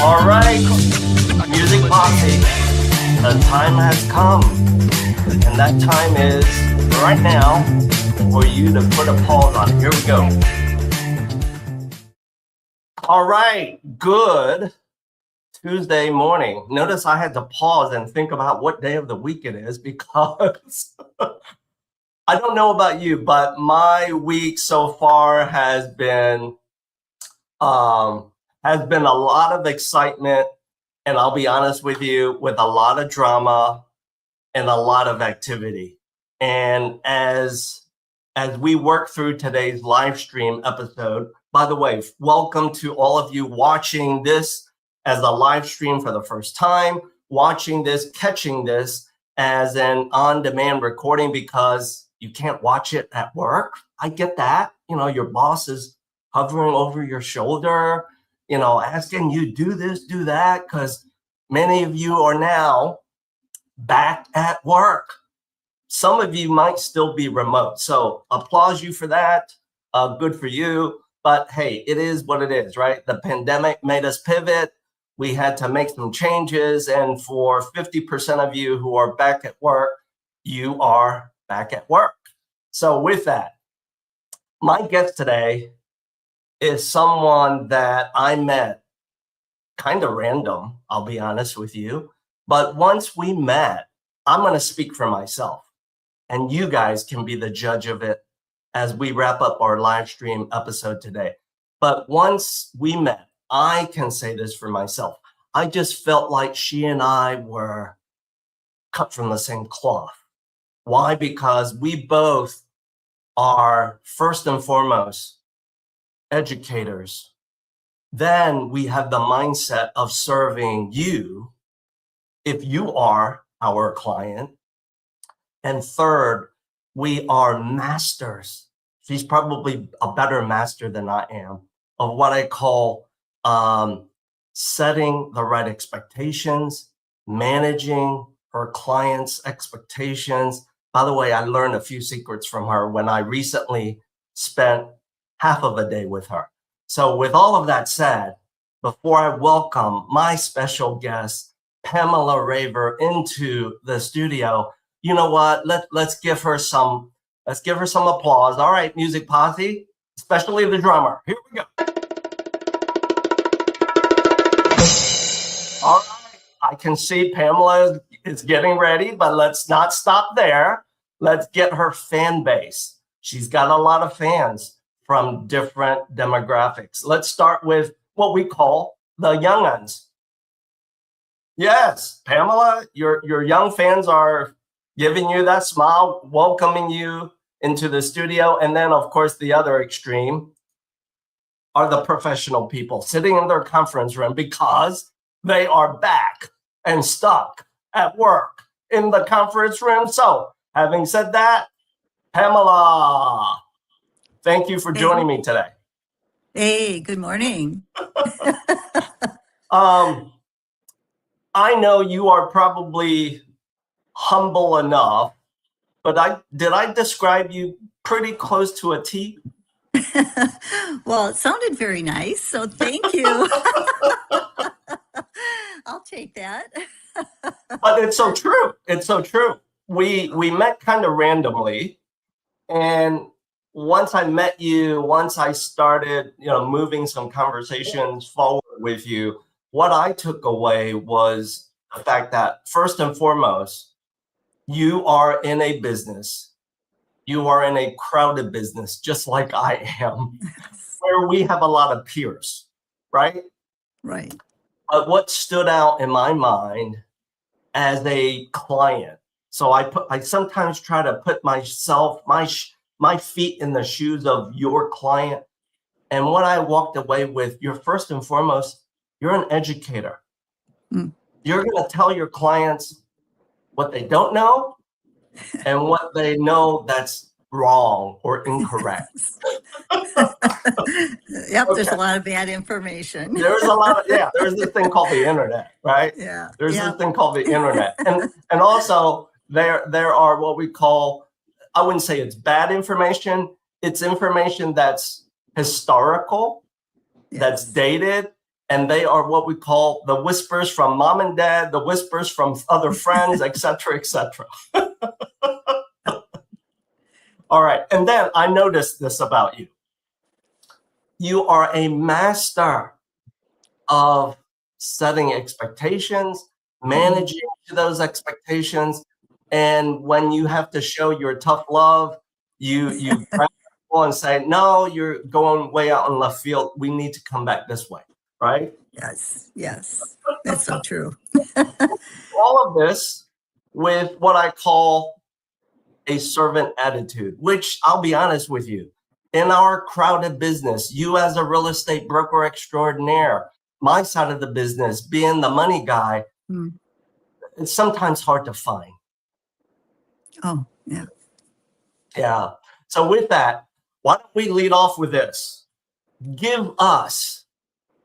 All right, Music Posse, the time has come, and that time is right now for you to put a pause on it. Here we go. All right, good Tuesday morning. Notice I had to pause and think about what day of the week it is because I don't know about you, but my week so far has been a lot of excitement, and I'll be honest with you, with a lot of drama and a lot of activity. And as we work through today's live stream episode, by the way, welcome to all of you watching this as a live stream for the first time, watching this, catching this as an on-demand recording because you can't watch it at work. I get that. You know, your boss is hovering over your shoulder, you know, asking you do this, do that, because many of you are now back at work. Some of you might still be remote. So applause you for that. Good for you. But hey, it is what it is, right? The pandemic made us pivot. We had to make some changes. And for 50% of you who are back at work, you are back at work. So with that, my guest today is someone that I met kind of random, I'll be honest with you. But once we met, I'm going to speak for myself. And you guys can be the judge of it as we wrap up our live stream episode today. But once we met, I can say this for myself. I just felt like she and I were cut from the same cloth. Why? Because we both are, first and foremost, educators. Then we have the mindset of serving you if you are our client. And third, we are masters. She's probably a better master than I am of what I call setting the right expectations, managing her clients' expectations. By the way, I learned a few secrets from her when I recently spent half of a day with her. So with all of that said, before I welcome my special guest, Pamela Raver, into the studio, you know what? Let's give her some applause. All right, Music Posse, especially the drummer. Here we go. All right, I can see Pamela is getting ready, but let's not stop there. Let's get her fan base. She's got a lot of fans from different demographics. Let's start with what we call the young'uns. Yes, Pamela, your young fans are giving you that smile, welcoming you into the studio. And then, of course, the other extreme are the professional people sitting in their conference room because they are back and stuck at work in the conference room. So having said that, Pamela, thank you for joining me today. Hey, good morning. I know you are probably humble enough, but did I describe you pretty close to a T? Well, it sounded very nice, so thank you. I'll take that. But it's so true. It's so true. we met kind of randomly, and once I met you, once I started, moving some conversations forward with you, what I took away was the fact that first and foremost, you are in a business. You are in a crowded business, just like I am, where we have a lot of peers, right? Right. But what stood out in my mind as a client, so I sometimes try to put myself, my feet in the shoes of your client. And what I walked away with, you're first and foremost, you're an educator. Mm. You're going to tell your clients what they don't know and what they know that's wrong or incorrect. Yep, there's Okay. a lot of bad information. There's a lot of, there's this thing called the internet, right? Yeah. There's Yep. this thing called the internet. And also there are what we call, I wouldn't say it's bad information. It's information that's historical, that's Yes. dated, and they are what we call the whispers from mom and dad, the whispers from other friends, et cetera, et cetera. All right. And then I noticed this about you. You are a master of setting expectations, managing to those expectations. And when you have to show your tough love, you grab people and say, no, you're going way out in left field. We need to come back this way, right? Yes. Yes. That's so true. All of this with what I call a servant attitude, which I'll be honest with you, in our crowded business, you as a real estate broker extraordinaire, my side of the business, being the money guy, it's sometimes hard to find. Oh, yeah. Yeah. So with that, why don't we lead off with this? Give us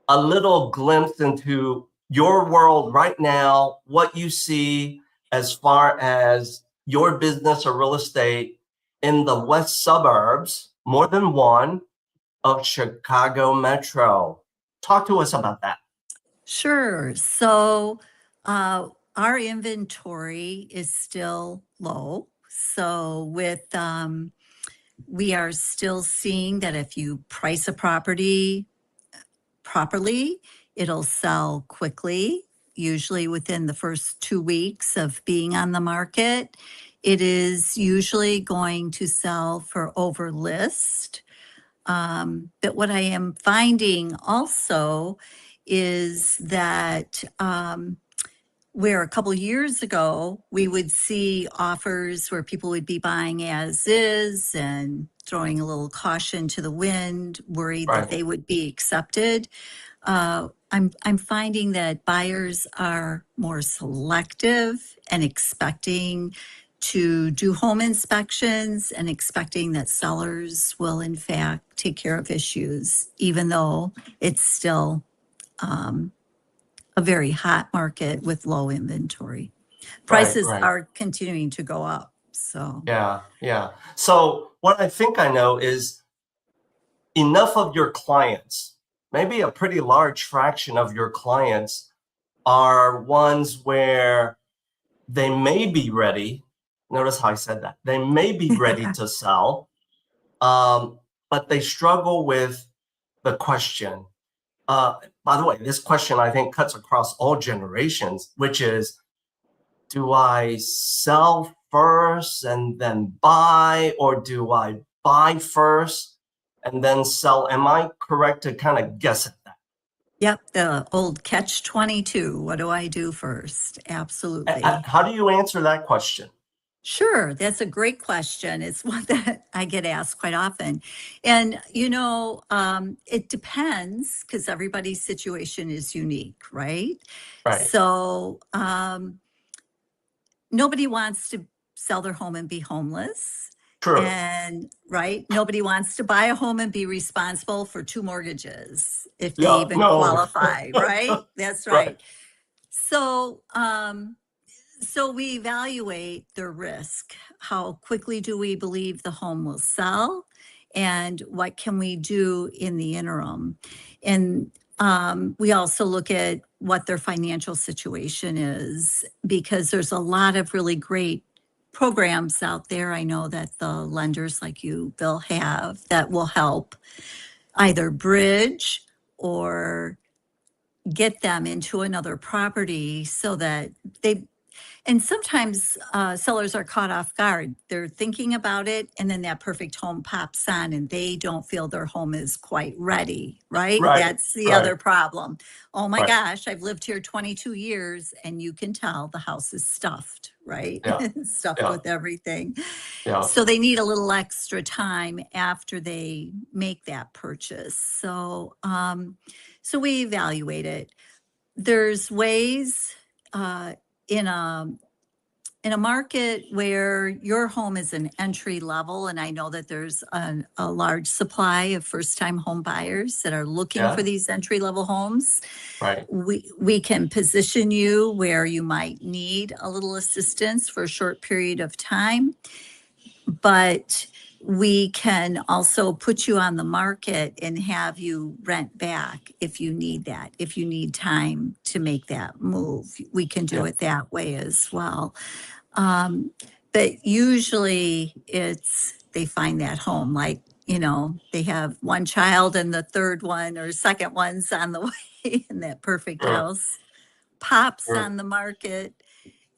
a little glimpse into your world right now, what you see as far as your business or real estate in the west suburbs, more than one, of Chicago Metro. Talk to us about that. Sure. So our inventory is still low. So we are still seeing that if you price a property properly, it'll sell quickly, usually within the first 2 weeks of being on the market. It is usually going to sell for over list. But what I am finding also is that where a couple years ago we would see offers where people would be buying as is and throwing a little caution to the wind, worried that they would be accepted. I'm finding that buyers are more selective and expecting to do home inspections and expecting that sellers will in fact take care of issues, even though it's still a very hot market with low inventory. Prices are continuing to go up. So yeah. So what I think I know is enough of your clients, maybe a pretty large fraction of your clients, are ones where they may be ready. Notice how I said that. They may be ready to sell, but they struggle with the question. By the way, this question I think cuts across all generations, which is, do I sell first and then buy, or do I buy first and then sell? Am I correct to kind of guess at that? Yep, the old catch-22. What do I do first? Absolutely. How do you answer that question? Sure, that's a great question. It's one that I get asked quite often. And, it depends because everybody's situation is unique, right? So nobody wants to sell their home and be homeless. True. And nobody wants to buy a home and be responsible for 2 mortgages if they even qualify, right? That's right. So, so we evaluate the risk. How quickly do we believe the home will sell? And what can we do in the interim? And we also look at what their financial situation is, because there's a lot of really great programs out there. I know that the lenders like you, Bill, have that will help either bridge or get them into another property so that they, and sometimes sellers are caught off guard. They're thinking about it, and then that perfect home pops on, and they don't feel their home is quite ready, right? Right, That's the right, other problem. Oh my right. gosh, I've lived here 22 years, and you can tell the house is stuffed, right? Yeah, Stuffed yeah, with everything. yeah. So they need a little extra time after they make that purchase. So we evaluate it. There's ways in a market where your home is an entry level, and I know that there's a large supply of first-time home buyers that are looking Yeah, for these entry level homes. right. We can position you where you might need a little assistance for a short period of time, but we can also put you on the market and have you rent back if you need that. If you need time to make that move, we can do Yeah. it that way as well. But usually they find that home, like, they have one child and the third one or second one's on the way, and that perfect Sure, house pops sure. on the market.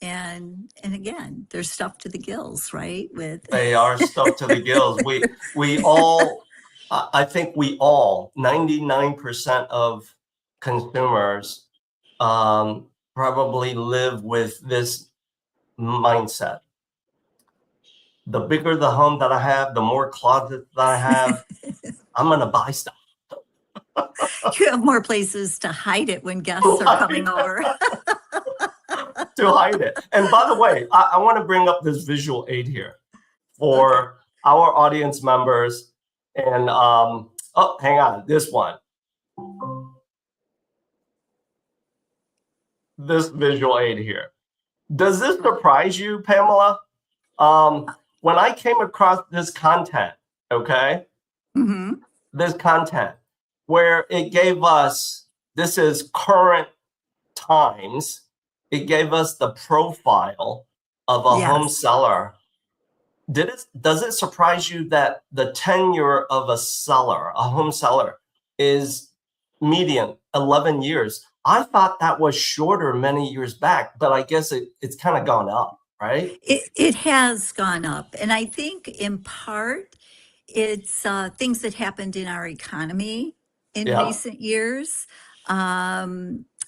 And again, they're stuffed to the gills, right? With They are stuffed to the gills. We all, I think we all, 99% of consumers probably live with this mindset. The bigger the home that I have, the more closets that I have, I'm gonna buy stuff. you have more places to hide it when guests are coming over. To hide it. And by the way, I want to bring up this visual aid here for Okay. our audience members. And oh, hang on, this one. This visual aid here. Does this surprise you, Pamela? When I came across this content, okay, Mm-hmm. this content where it gave us, this is current times, it gave us the profile of a home Yes. seller. Does it surprise you that the tenure of a seller, a home seller, is median 11 years? I thought that was shorter many years back, but I guess it's kind of gone up, right? It has gone up. And I think in part, it's things that happened in our economy in Yeah, recent years,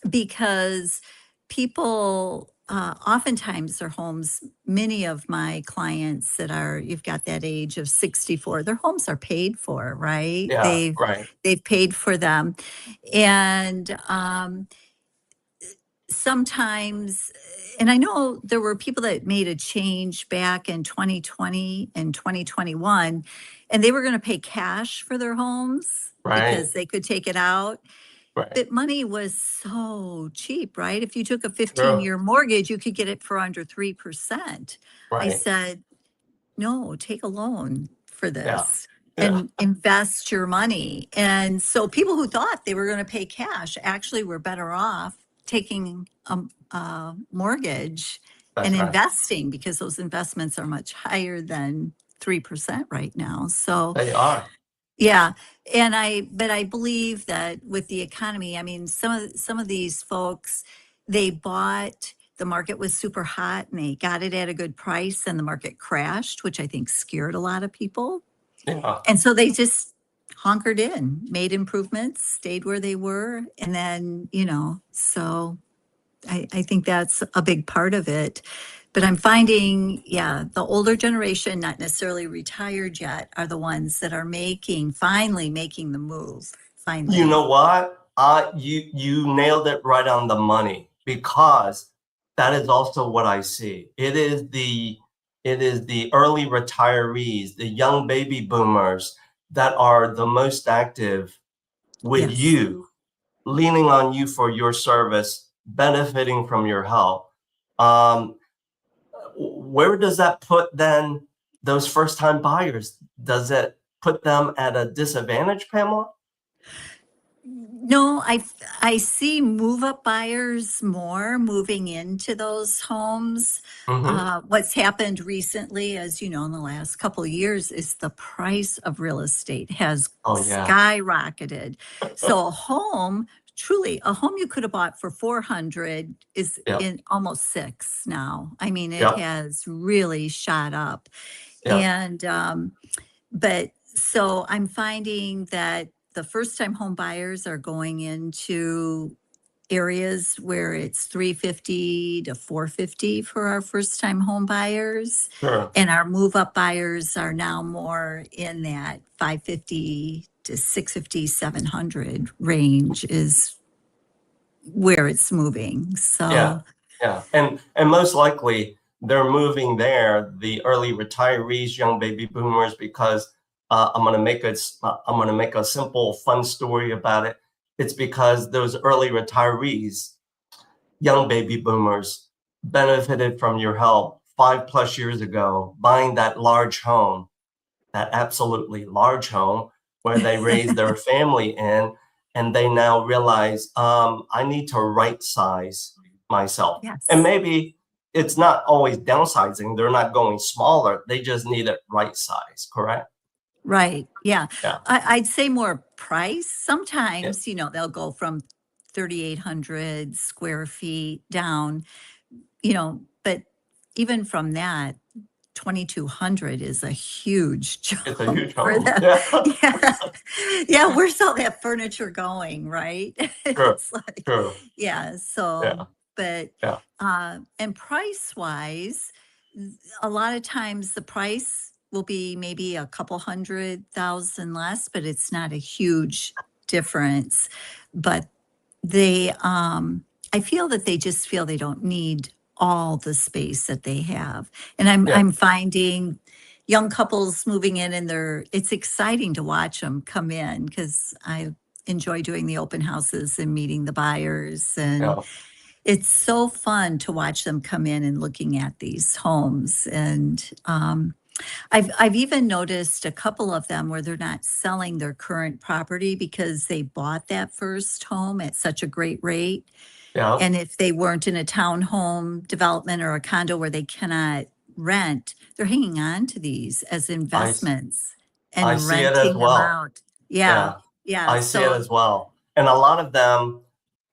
because people oftentimes their homes, many of my clients you've got that age of 64, their homes are paid for, right? yeah, right, They've paid for them. And sometimes, and I know there were people that made a change back in 2020 and 2021, and they were going to pay cash for their homes right, because they could take it out. right. But money was so cheap, right? If you took a True, 15-year mortgage, you could get it for under 3%. I right. said, no, take a loan for Yeah, this yeah, and invest your money. And so people who thought they were going to pay cash actually were better off taking a mortgage that's and right. investing, because those investments are much higher than 3% right now. So They are. yeah, but I believe that with the economy, I mean, some of these folks, the market was super hot and they got it at a good price, and the market crashed, which I think scared a lot of people. Yeah. And so they just hunkered in, made improvements, stayed where they were, and then, so I think that's a big part of it. But I'm finding, yeah, the older generation, not necessarily retired yet, are the ones that are finally making the move. You Finally. know what? You nailed it right on the money, because that is also what I see. It is the early retirees, the young baby boomers that are the most active with Yes. you, leaning on you for your service, benefiting from your help. Where does that put then those first-time buyers? Does it put them at a disadvantage, Pamela? No, I see move-up buyers more moving into those homes. Hmm. What's happened recently, as you know, in the last couple of years, is the price of real estate has Oh yeah. skyrocketed. So a home, truly, a home you could have bought for 400 is Yep. in almost six now. I mean, it Yep. has really shot up. Yep. And but so I'm finding that the first time home buyers are going into areas where it's 350 to 450 for our first time home buyers. Sure. And our move up buyers are now more in that 550 to 650, 700 range is where it's moving. Yeah. So, Yeah. And most likely they're moving there, the early retirees, young baby boomers, because I'm gonna make a simple, fun story about it. It's because those early retirees, young baby boomers, benefited from your help 5+ years ago, buying that large home, that absolutely large home where they raised their family in, and they now realize I need to right size myself. And yes. maybe it's not always downsizing, they're not going smaller, they just need it right size, correct? Right. Yeah. Yeah. I'd say more price. Yeah. Sometimes, they'll go from 3,800 square feet down, but even from that, 2,200 is a huge It's a jump huge for home. them. Yeah. Yeah. Yeah. Where's all that furniture going? Right. True. It's like, True. yeah. So, Yeah. but, Yeah. and price wise, a lot of times the price will be maybe a couple 100,000 less, but it's not a huge difference. But they, I feel that they just feel they don't need all the space that they have. And Yeah. I'm finding young couples moving in and it's exciting to watch them come in because I enjoy doing the open houses and meeting the buyers, and Yeah. it's so fun to watch them come in and looking at these homes. And I've even noticed a couple of them where they're not selling their current property because they bought that first home at such a great rate. Yeah. And if they weren't in a townhome development or a condo where they cannot rent, they're hanging on to these as I investments I and see it as renting them well. out. Yeah. Yeah. Yeah. I see it So, as well. And a lot of them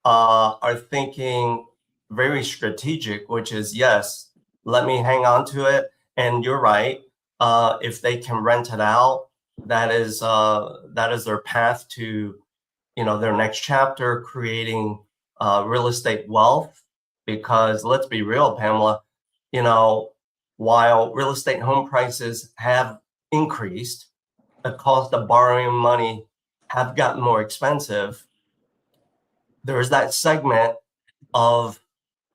are thinking very strategic, which is, yes, let me hang on to it. And you're right. If they can rent it out, that is their path to, their next chapter, creating real estate wealth. Because let's be real, Pamela, you know, while real estate home prices have increased, the cost of borrowing money have gotten more expensive. There's that segment of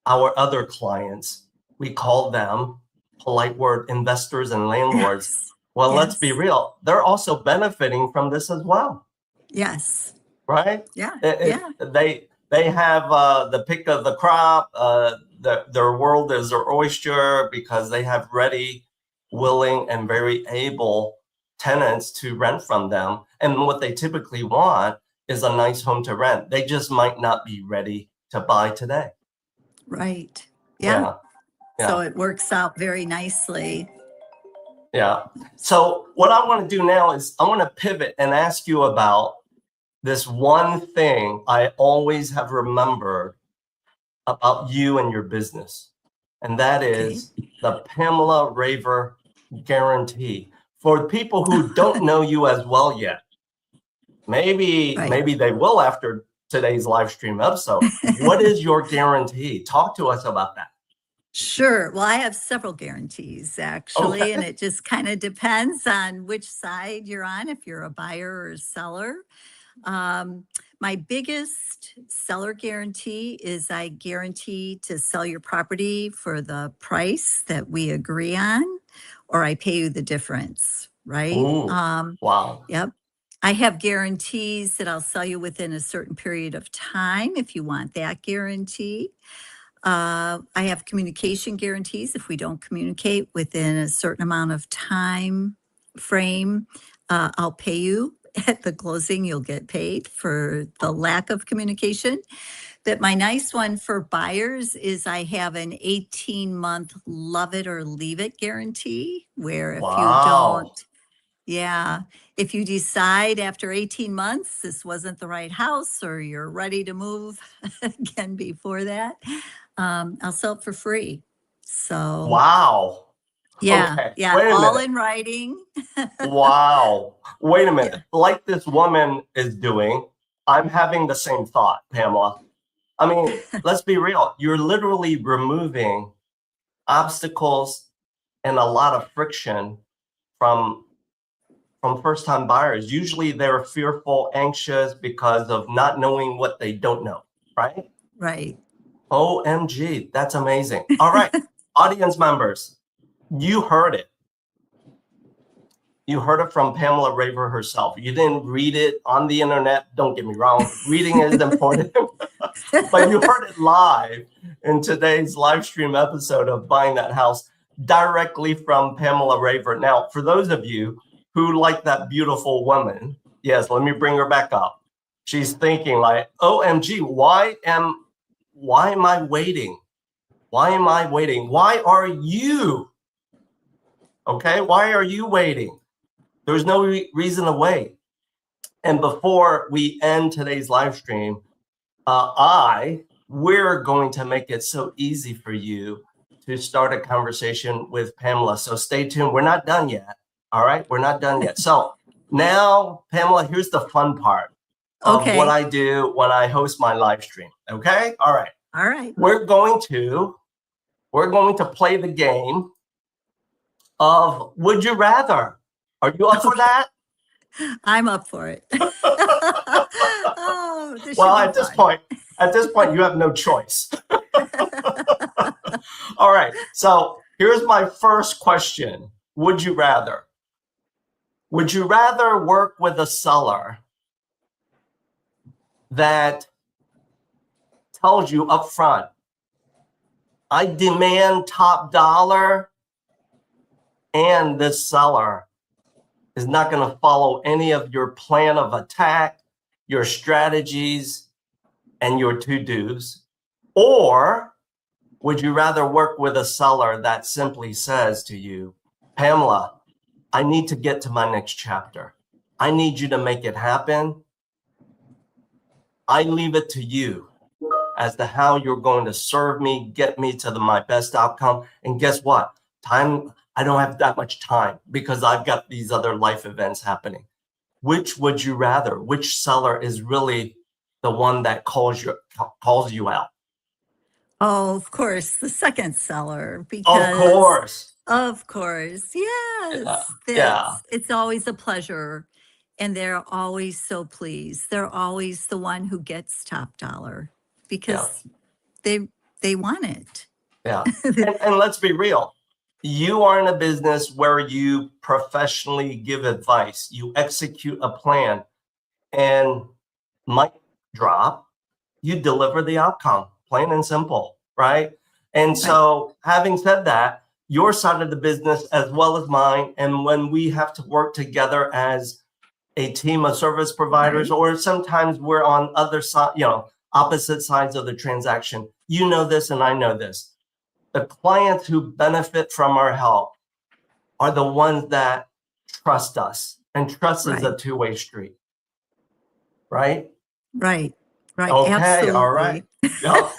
our other clients. We call them, polite word, investors and landlords. yes. Well, let's be Yes. real. They're also benefiting from this as well, Yes. right? Yeah. It, Yeah. they have the pick of the crop. Their world is their oyster because they have ready, willing, and very able tenants to rent from them. And what they typically want is a nice home to rent. They just might not be ready to buy today. Right. Yeah. Yeah, So yeah, it works out very nicely. yeah. So what I want to do now is I want to pivot and ask you about this one thing I always have remembered about you and your business, and that Okay. is the Pamela Raver guarantee. For people who don't know you as well yet, Right. maybe they will after today's live stream episode. What is your guarantee? Talk to us about that. Sure. Well, I have several guarantees actually, and Okay. it just kind of depends on which side you're on, if you're a buyer or a seller. Um, my biggest seller guarantee is I guarantee to sell your property for the price that we agree on, or I pay you the difference, right? Ooh, wow. Yep. I have guarantees that I'll sell you within a certain period of time if you want that guarantee. I have communication guarantees. If we don't communicate within a certain amount of time frame, I'll pay you at the closing, you'll get paid for the lack of communication. But my nice one for buyers is I have an 18-month love it or leave it guarantee, where if you Wow. don't, yeah, if you decide after 18 months this wasn't the right house or you're ready to move again before that, I'll sell it for free. So Wow. yeah, Okay. yeah, Wait a all minute. in writing. Wow. Wait a minute. Yeah, Like this woman is doing, I'm having the same thought, Pamela. I mean, let's be real. You're literally removing obstacles and a lot of friction from first-time buyers. Usually they're fearful, anxious because of not knowing what they don't know, right? right. OMG, that's amazing. All right, audience members, you heard it. You heard it from Pamela Raver herself. You didn't read it on the internet. Don't get me wrong. Reading is important. But you heard it live in today's live stream episode of Buying That House directly from Pamela Raver. Now, for those of you who like that beautiful woman, yes, let me bring her back up. She's thinking like, OMG, why am I waiting? Why am I waiting? Why are you? Okay, why are you waiting? There's no reason to wait. And before we end today's live stream, we're going to make it so easy for you to start a conversation with Pamela. So stay tuned. We're not done yet. All right, we're not done yet. So now, Pamela, here's the fun part of Okay. what I do when I host my live stream. Okay, all right. All right. We're going to play the game of Would You Rather. Are you up for that? I'm up for it. Oh, this Well, should be fun. at this point, you have no choice. All right. So here's my first question. Would you rather? Would you rather work with a seller that tells you up front, I demand top dollar, and this seller is not going to follow any of your plan of attack, your strategies, and your to-dos? Or would you rather work with a seller that simply says to you, Pamela, I need to get to my next chapter. I need you to make it happen. I leave it to you as to how you're going to serve me, get me to my best outcome. And guess what? I don't have that much time because I've got these other life events happening. Which would you rather? Which seller is really the one that calls you out? Oh, of course, the second seller, Of because course. of course, yes, Yeah. it's always a pleasure. And they're always so pleased. They're always the one who gets top dollar because they want it. Yeah. And let's be real. You are in a business where you professionally give advice. You execute a plan, and mic drop, you deliver the outcome, plain and simple, right? And so having said that, your side of the business as well as mine, and when we have to work together as a team of service providers, or sometimes we're on other side, opposite sides of the transaction. You know this and I know this. The clients who benefit from our help are the ones that trust us, and trust is a two-way street, right? Right. Okay, Absolutely. all right. Yep.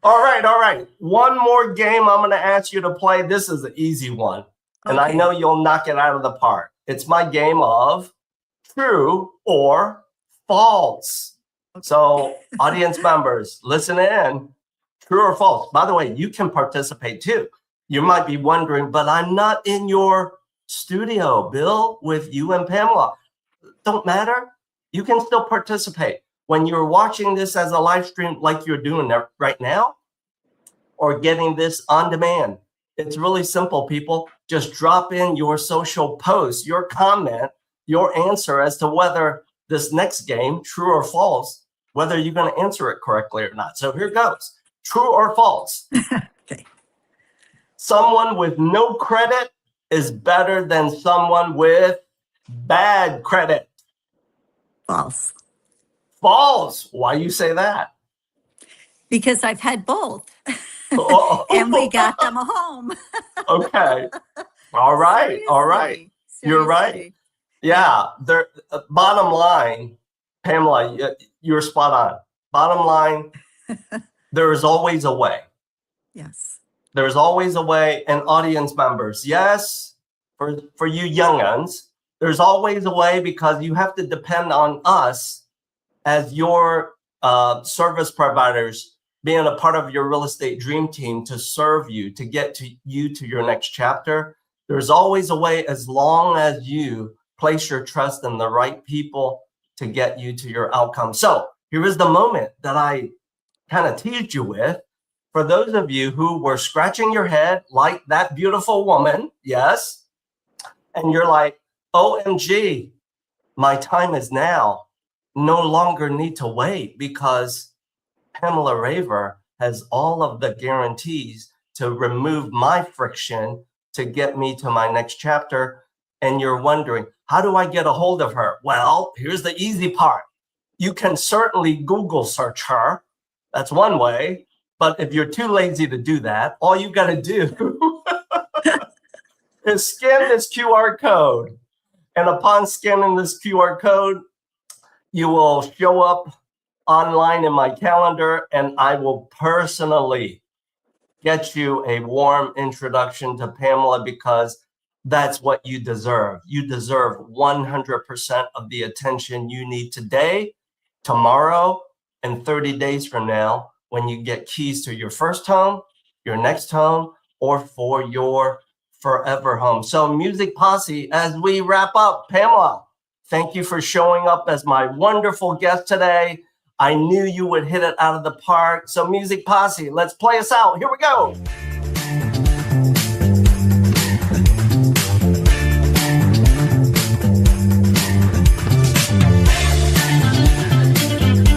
All right. One more game I'm going to ask you to play. This is an easy one, and I know you'll knock it out of the park. It's my game of true or false. So audience members, listen in. True or false? By the way, you can participate too. You might be wondering, but I'm not in your studio, Bill, with you and Pamela. Don't matter. You can still participate. When you're watching this as a live stream like you're doing right now, or getting this on demand, it's really simple, people. Just drop in your social post, your comment, your answer as to whether this next game, true or false, whether you're going to answer it correctly or not. So here goes. True or false? Okay. Someone with no credit is better than someone with Bad credit. False. False. Why you say that? Because I've had both. Oh. And we got them a home. Okay. All right. All right. You're right. Seriously. Yeah. There. Bottom line, Pamela, you're spot on. Bottom line, there is always a way. Yes. There's always a way. And audience members, yes, for you young'uns, there's always a way, because you have to depend on us as your service providers, being a part of your real estate dream team to serve you, to get to you to your next chapter. There's always a way, as long as you place your trust in the right people to get you to your outcome. So here is the moment that I kind of teased you with. For those of you who were scratching your head like that beautiful woman, yes, and you're like, OMG, my time is now. No longer need to wait, because Pamela Raver has all of the guarantees to remove my friction to get me to my next chapter. And you're wondering, how do I get a hold of her? Well, here's the easy part. You can certainly Google search her. That's one way. But if you're too lazy to do that, all you got to do is scan this QR code. And upon scanning this QR code, you will show up online in my calendar, and I will personally get you a warm introduction to Pamela, because that's what you deserve. You deserve 100% of the attention you need today, tomorrow, and 30 days from now, when you get keys to your first home, your next home, or for your forever home. So Music Posse, as we wrap up, Pamela, thank you for showing up as my wonderful guest today. I knew you would hit it out of the park. So Music Posse, let's play us out. Here we go.